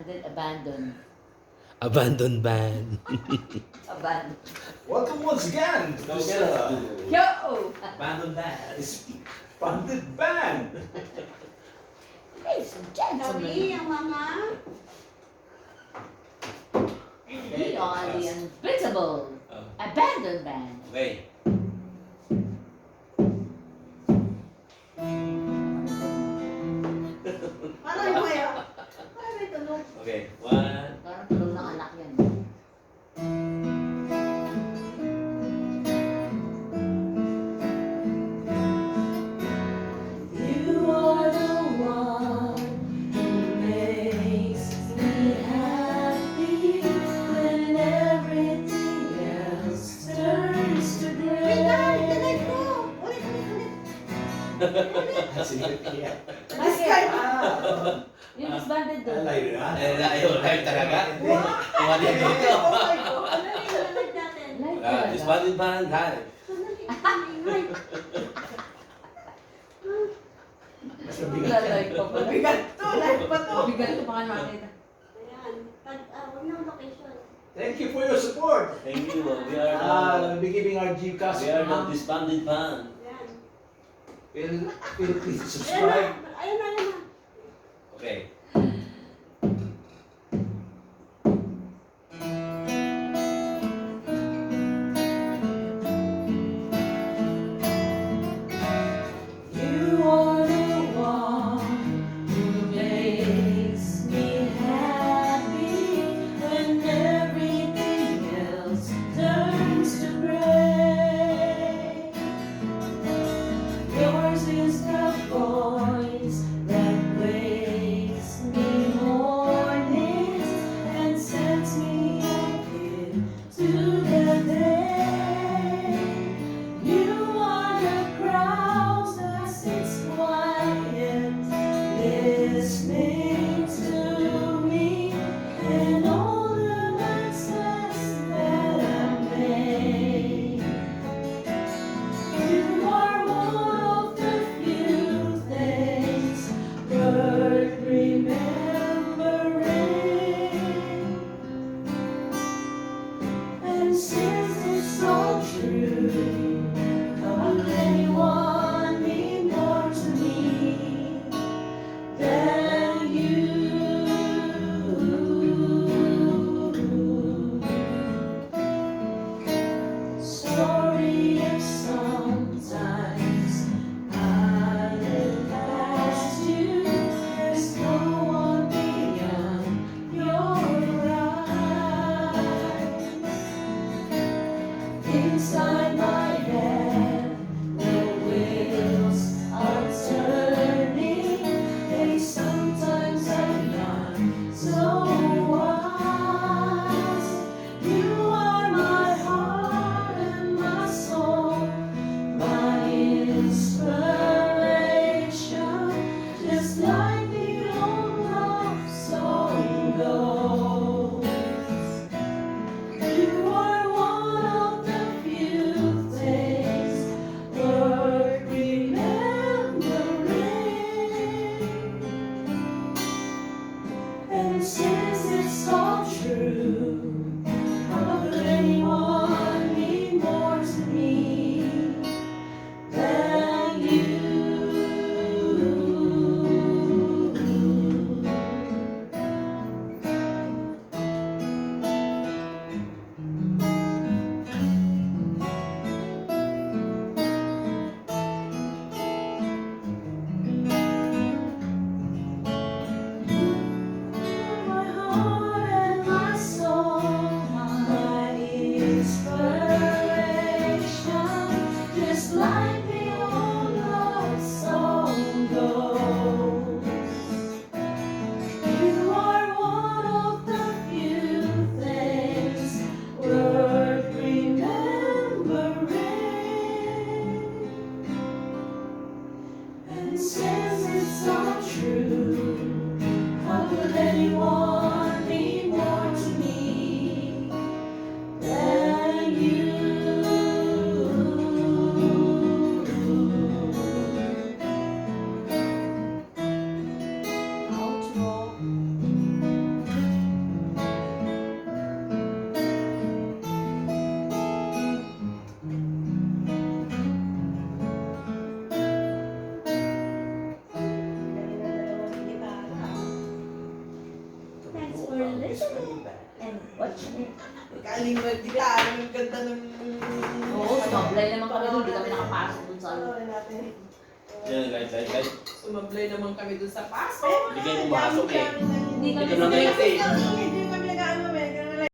Then abandoned. Abandoned ban. Abandoned. Welcome once again to this Yo! Abandoned ban. funded band. Ladies and gentlemen, Sabi ang mga we are the unbeatable abandoned band. Okay. Aray mo yan. Aray may tunog. Okay. One. Parang tulong ng anak yan. You are the one who makes me happy when everything else turns to gray. Sige, kaya. Yung disbanded doon. Alay na. Ayaw live talaga. Kumali dito. Live talaga. Disbanded ban live. Mas mabigat yan. Live pa pala. Bigat to, live pa to. Bigat ko pa nga makita. Thank you for your support. Thank you. We are We'll be giving our Gcash the now. disbanded ban. Please subscribe. Okay. You are the one who makes me happy when everything else turns to gray. Yours is the voice that wakes me mornings and sets me up into the day. You are the crowd that sits quiet, listening to me and all the messes that I made. You are one of the few things worth remembering. And since it's all true, how will anyone mean more to me than you? Sorry if sometimes I look past you. There's no one beyond your eyes. Inside my head, the wheels are turning. Hey, sometimes I'm not so wise. You are my heart and my soul, my inspiration, just like the old love song goes. You are one of the few things worth remembering. And since it's all true, how could anyone mean more to me than you? My heart and my soul, Miss Marimba. And what's your name? Kaling nagdiklaan ang ganda ng... Oo, sumablay naman kami doon. Hindi kami nakapasok doon sa ano. Panoorin natin. Yan, light. Sumablay naman kami dun sa paso. Hindi kayo pumasok eh. Hindi kami Ito na sumablay. ngayon eh. Hindi pa